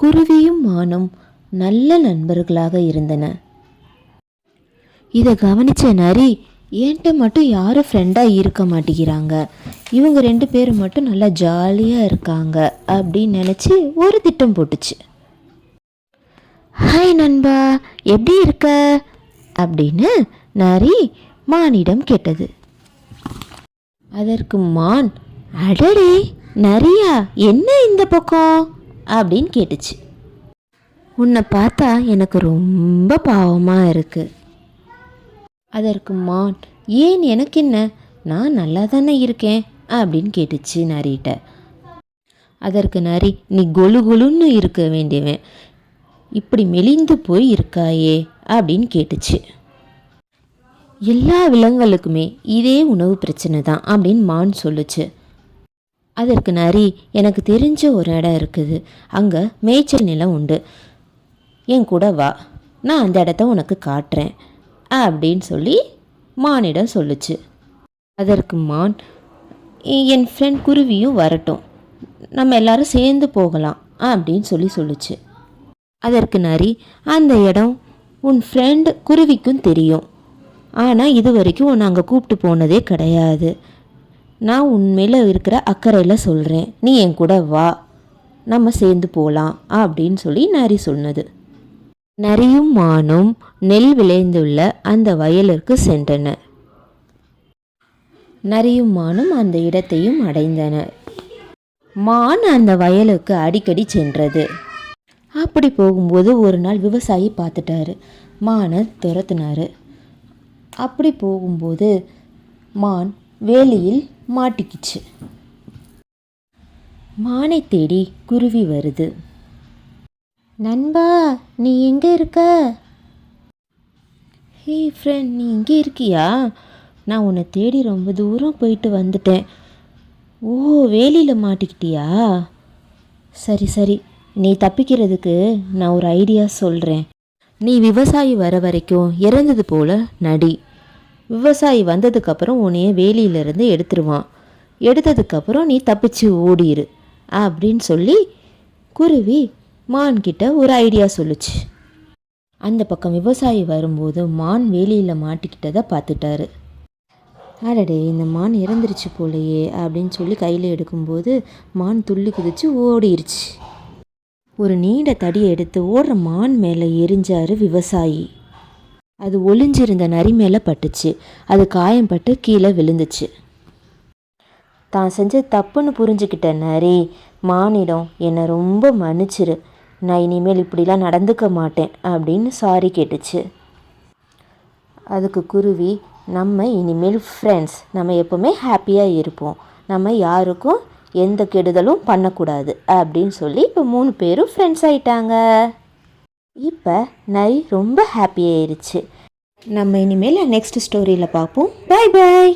குருவியும் மானும் நல்ல நண்பர்களாக இருந்தன. இதை கவனித்த நரி, என்கிட்ட மட்டும் யாரும் ஃப்ரெண்டாக இருக்க மாட்டேங்கிறாங்க, இவங்க 2 பேரும் மட்டும் நல்லா ஜாலியாக இருக்காங்க அப்படின்னு நினச்சி ஒரு திட்டம் போட்டுச்சு. ஹாய் நண்பா, எப்படி இருக்க அப்படின்னு நரி மானிடம் கேட்டது. அதற்கு மான், அடடே நரியா, என்ன இந்த பக்கம் அப்படின்னு கேட்டுச்சு. உன்னை பார்த்தா எனக்கு ரொம்ப பாவமாக இருக்கு. அதற்கு மான், ஏன், எனக்கு என்ன, நான் நல்லா தானே இருக்கேன் அப்படின்னு கேட்டுச்சு நரிகிட்ட. அதற்கு நரி, நீ கொலு கொலுன்னு இருக்க வேண்டியவன், இப்படி மெலிந்து போய் இருக்காயே அப்படின்னு கேட்டுச்சு. எல்லா விலங்குகளுக்குமே இதே உணவு பிரச்சனை தான் அப்படின்னு மான் சொல்லுச்சு. அதற்கு நரி, எனக்கு தெரிஞ்ச ஒரு இடம் இருக்குது, அங்கே மேய்ச்சல் நிலம் உண்டு, என் கூட வா, நான் அந்த இடத்த உனக்கு காட்டுறேன் அப்படின்னு சொல்லி மானிடம் சொல்லுச்சு. அதற்கு மான், என் ஃப்ரெண்ட் குருவியும் வரட்டும், நம்ம எல்லாரும் சேர்ந்து போகலாம் அப்படின்னு சொல்லுச்சு. அதற்கு நரி, அந்த இடம் உன் ஃப்ரெண்ட் குருவிக்கும் தெரியும், ஆனால் இது வரைக்கும் நாங்கள் கூப்பிட்டு போனதே கிடையாது, நான் உண்மையில் இருக்கிற அக்கறையில் சொல்கிறேன், நீ என் கூட வா, நம்ம சேர்ந்து போகலாம் அப்படின்னு சொல்லி நரி சொன்னது. நரியும் மானும் நெல் விளைந்துள்ள அந்த வயலுக்கு சென்றனர். நரியும் மானும் அந்த இடத்தையும் அடைந்தனர். மான் அந்த வயலுக்கு அடிக்கடி சென்றது. அப்படி போகும்போது ஒரு நாள் விவசாயி பார்த்துட்டாரு, மானை துரத்துனாரு. அப்படி போகும்போது மான் வேலியில் மாட்டிக்கிச்சு. மானை தேடி குருவி வருது. நண்பா, நீ எங்கே இருக்க? ஹே ஃப்ரெண்ட், நீ இங்கே இருக்கியா? நான் உன்னை தேடி ரொம்ப தூரம் போயிட்டு வந்துட்டேன். ஓ, வேலியில் மாட்டிக்கிட்டியா? சரி சரி, நீ தப்பிக்கிறதுக்கு நான் ஒரு ஐடியா சொல்கிறேன். நீ விவசாயி வர வரைக்கும் இறந்தது போல் நடி. விவசாயி வந்ததுக்கப்புறம் உன்னைய வேலியிலிருந்து எடுத்துருவான். எடுத்ததுக்கப்புறம் நீ தப்பிச்சு ஓடிரு அப்படின்னு சொல்லி குருவி மான்கிட்ட ஒரு ஐடியா சொல்லுச்சு. அந்த பக்கம் விவசாயி வரும்போது மான் வேலியில் மாட்டிக்கிட்டதை பார்த்துட்டாரு. அடடே, இந்த மான் இறந்துருச்சு போலையே அப்படின்னு சொல்லி கையில் எடுக்கும்போது மான் துள்ளி குதிச்சு ஓடிருச்சு. ஒரு நீண்ட தடியை எடுத்து ஓடுற மான் மேலே எரிஞ்சாரு விவசாயி. அது ஒளிஞ்சிருந்த நரி மேலே பட்டுச்சு. அது காயம்பட்டு கீழே விழுந்துச்சு. தான் செஞ்ச தப்புன்னு புரிஞ்சுக்கிட்ட நரி மானிடம், என்னை ரொம்ப மன்னிச்சிரு, நான் இனிமேல் இப்படிலாம் நடந்துக்க மாட்டேன் அப்படின்னு சாரி கேட்டுச்சு. அதுக்கு குருவி, நம்ம இனிமேல் ஃப்ரெண்ட்ஸ், நம்ம எப்போவுமே ஹாப்பியாக இருப்போம், நம்ம யாருக்கும் எந்த கெடுதலும் பண்ணக்கூடாது அப்படின்னு சொல்லி இப்போ 3 பேரும் ஃப்ரெண்ட்ஸ் ஆயிட்டாங்க. இப்போ நரி ரொம்ப ஹாப்பியாயிருச்சு. நம்ம இனிமேல் நெக்ஸ்ட் ஸ்டோரியில் பார்ப்போம். Bye bye.